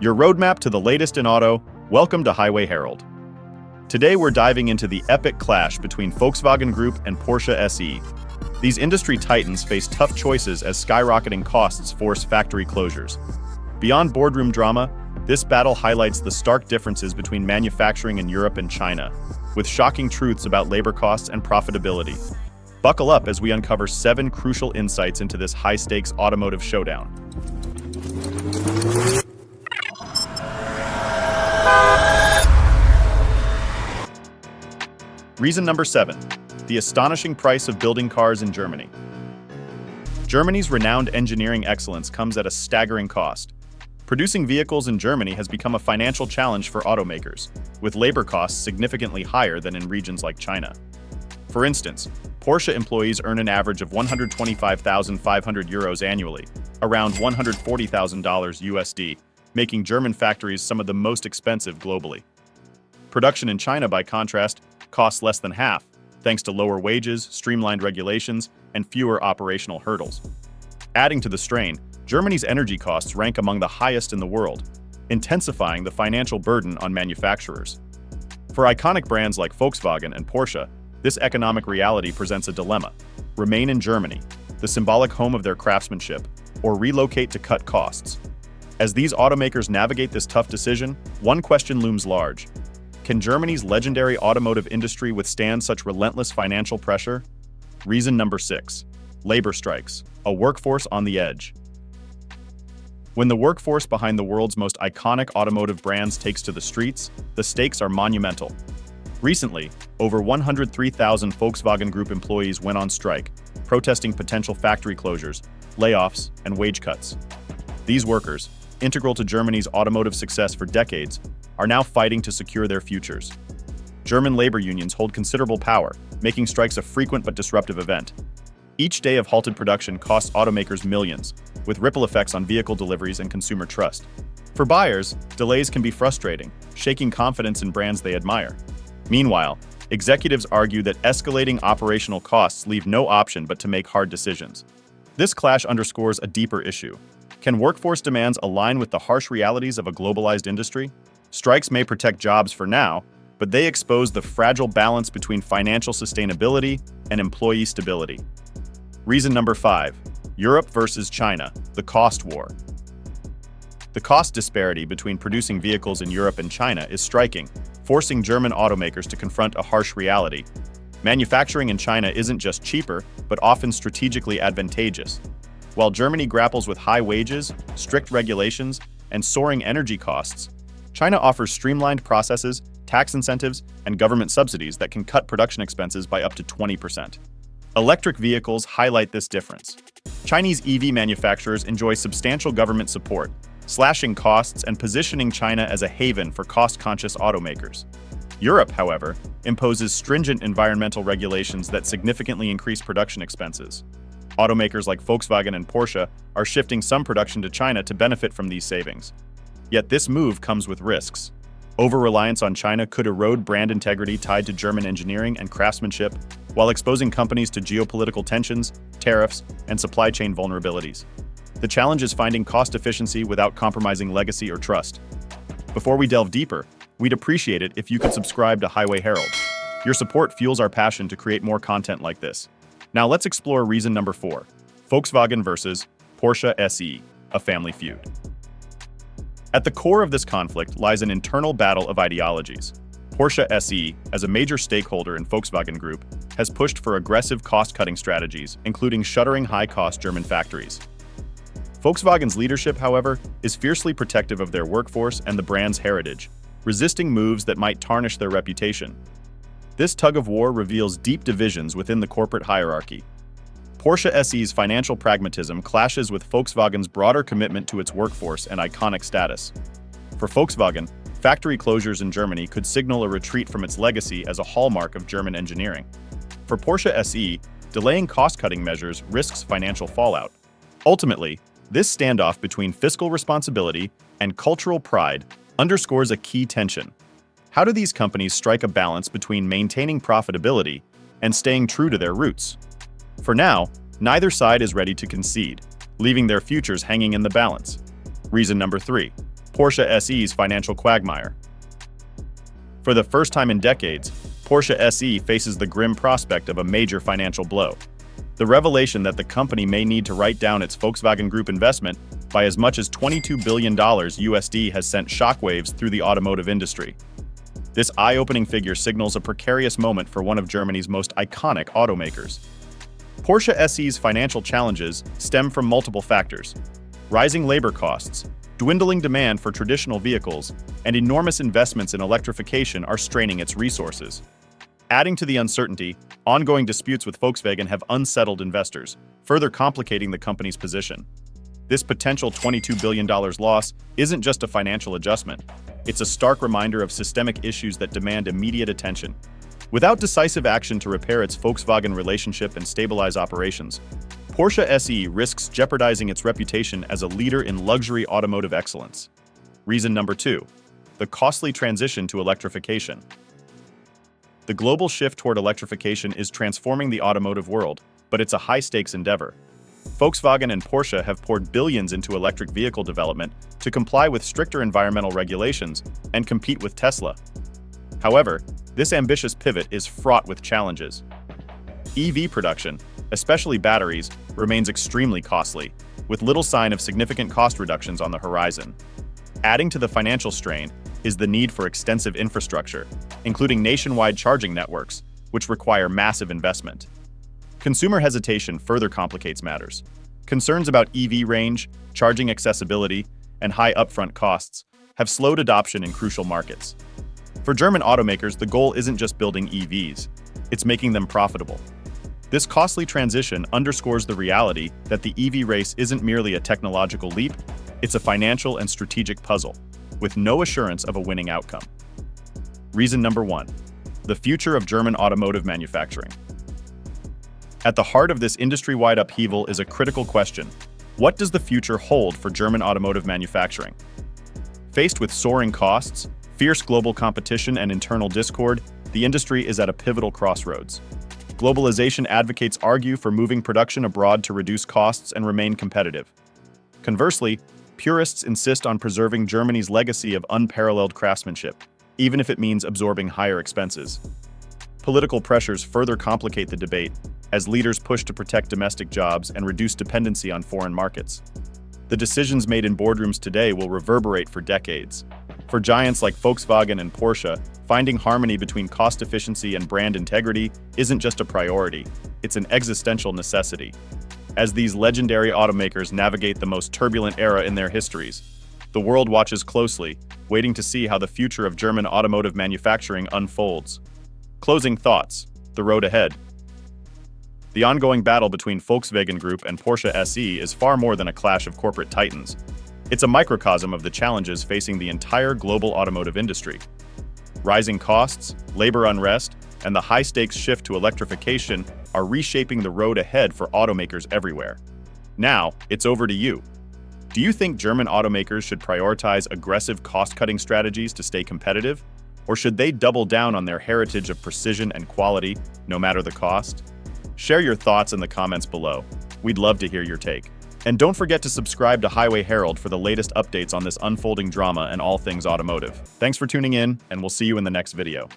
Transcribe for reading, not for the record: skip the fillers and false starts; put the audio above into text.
Your roadmap to the latest in auto. Welcome to Highway Herald. Today we're diving into the epic clash between Volkswagen Group and Porsche SE. These industry titans face tough choices as skyrocketing costs force factory closures. Beyond boardroom drama, this battle highlights the stark differences between manufacturing in Europe and China, with shocking truths about labor costs and profitability. Buckle up as we uncover 7 crucial insights into this high-stakes automotive showdown. Reason number 7. The astonishing price of building cars in Germany. Germany's renowned engineering excellence comes at a staggering cost. Producing vehicles in Germany has become a financial challenge for automakers, with labor costs significantly higher than in regions like China. For instance, Porsche employees earn an average of €125,500 annually, around $140,000 USD, making German factories some of the most expensive globally. Production in China, by contrast, costs less than half, thanks to lower wages, streamlined regulations, and fewer operational hurdles. Adding to the strain, Germany's energy costs rank among the highest in the world, intensifying the financial burden on manufacturers. For iconic brands like Volkswagen and Porsche, this economic reality presents a dilemma: remain in Germany, the symbolic home of their craftsmanship, or relocate to cut costs. As these automakers navigate this tough decision, one question looms large: can Germany's legendary automotive industry withstand such relentless financial pressure? Reason number 6. Labor strikes, a workforce on the edge. When the workforce behind the world's most iconic automotive brands takes to the streets, the stakes are monumental. Recently, over 103,000 Volkswagen Group employees went on strike, protesting potential factory closures, layoffs, and wage cuts. These workers, integral to Germany's automotive success for decades, are now fighting to secure their futures. German labor unions hold considerable power, making strikes a frequent but disruptive event. Each day of halted production costs automakers millions, with ripple effects on vehicle deliveries and consumer trust. For buyers, delays can be frustrating, shaking confidence in brands they admire. Meanwhile, executives argue that escalating operational costs leave no option but to make hard decisions. This clash underscores a deeper issue. Can workforce demands align with the harsh realities of a globalized industry? Strikes may protect jobs for now, but they expose the fragile balance between financial sustainability and employee stability. Reason number 5. Europe versus China, the cost war. The cost disparity between producing vehicles in Europe and China is striking, forcing German automakers to confront a harsh reality. Manufacturing in China isn't just cheaper, but often strategically advantageous. While Germany grapples with high wages, strict regulations, and soaring energy costs, China offers streamlined processes, tax incentives, and government subsidies that can cut production expenses by up to 20%. Electric vehicles highlight this difference. Chinese EV manufacturers enjoy substantial government support, slashing costs and positioning China as a haven for cost-conscious automakers. Europe, however, imposes stringent environmental regulations that significantly increase production expenses. Automakers like Volkswagen and Porsche are shifting some production to China to benefit from these savings. Yet this move comes with risks. Over-reliance on China could erode brand integrity tied to German engineering and craftsmanship, while exposing companies to geopolitical tensions, tariffs, and supply chain vulnerabilities. The challenge is finding cost efficiency without compromising legacy or trust. Before we delve deeper, we'd appreciate it if you could subscribe to Highway Herald. Your support fuels our passion to create more content like this. Now let's explore reason number 4. Volkswagen versus Porsche SE, a family feud. At the core of this conflict lies an internal battle of ideologies. Porsche SE, as a major stakeholder in Volkswagen Group, has pushed for aggressive cost-cutting strategies, including shuttering high-cost German factories. Volkswagen's leadership, however, is fiercely protective of their workforce and the brand's heritage, resisting moves that might tarnish their reputation. This tug-of-war reveals deep divisions within the corporate hierarchy. Porsche SE's financial pragmatism clashes with Volkswagen's broader commitment to its workforce and iconic status. For Volkswagen, factory closures in Germany could signal a retreat from its legacy as a hallmark of German engineering. For Porsche SE, delaying cost-cutting measures risks financial fallout. Ultimately, this standoff between fiscal responsibility and cultural pride underscores a key tension. How do these companies strike a balance between maintaining profitability and staying true to their roots? For now, neither side is ready to concede, leaving their futures hanging in the balance. Reason number 3. Porsche SE's financial quagmire. For the first time in decades, Porsche SE faces the grim prospect of a major financial blow. The revelation that the company may need to write down its Volkswagen Group investment by as much as $22 billion USD has sent shockwaves through the automotive industry. This eye-opening figure signals a precarious moment for one of Germany's most iconic automakers. Porsche SE's financial challenges stem from multiple factors: rising labor costs, dwindling demand for traditional vehicles, and enormous investments in electrification are straining its resources. Adding to the uncertainty, ongoing disputes with Volkswagen have unsettled investors, further complicating the company's position. This potential $22 billion loss isn't just a financial adjustment. It's a stark reminder of systemic issues that demand immediate attention. Without decisive action to repair its Volkswagen relationship and stabilize operations, Porsche SE risks jeopardizing its reputation as a leader in luxury automotive excellence. Reason number 2: the costly transition to electrification. The global shift toward electrification is transforming the automotive world, but it's a high-stakes endeavor. Volkswagen and Porsche have poured billions into electric vehicle development to comply with stricter environmental regulations and compete with Tesla. However, this ambitious pivot is fraught with challenges. EV production, especially batteries, remains extremely costly, with little sign of significant cost reductions on the horizon. Adding to the financial strain is the need for extensive infrastructure, including nationwide charging networks, which require massive investment. Consumer hesitation further complicates matters. Concerns about EV range, charging accessibility, and high upfront costs have slowed adoption in crucial markets. For German automakers, the goal isn't just building EVs, it's making them profitable. This costly transition underscores the reality that the EV race isn't merely a technological leap, it's a financial and strategic puzzle, with no assurance of a winning outcome. Reason number 1: the future of German automotive manufacturing. At the heart of this industry-wide upheaval is a critical question: what does the future hold for German automotive manufacturing? Faced with soaring costs, fierce global competition, and internal discord, the industry is at a pivotal crossroads. Globalization advocates argue for moving production abroad to reduce costs and remain competitive. Conversely, purists insist on preserving Germany's legacy of unparalleled craftsmanship, even if it means absorbing higher expenses. Political pressures further complicate the debate as leaders push to protect domestic jobs and reduce dependency on foreign markets. The decisions made in boardrooms today will reverberate for decades. For giants like Volkswagen and Porsche, finding harmony between cost efficiency and brand integrity isn't just a priority, it's an existential necessity. As these legendary automakers navigate the most turbulent era in their histories, the world watches closely, waiting to see how the future of German automotive manufacturing unfolds. Closing thoughts: the road ahead. The ongoing battle between Volkswagen Group and Porsche SE is far more than a clash of corporate titans. It's a microcosm of the challenges facing the entire global automotive industry. Rising costs, labor unrest, and the high-stakes shift to electrification are reshaping the road ahead for automakers everywhere. Now, it's over to you. Do you think German automakers should prioritize aggressive cost-cutting strategies to stay competitive? Or should they double down on their heritage of precision and quality, no matter the cost? Share your thoughts in the comments below. We'd love to hear your take. And don't forget to subscribe to Highway Herald for the latest updates on this unfolding drama and all things automotive. Thanks for tuning in, and we'll see you in the next video.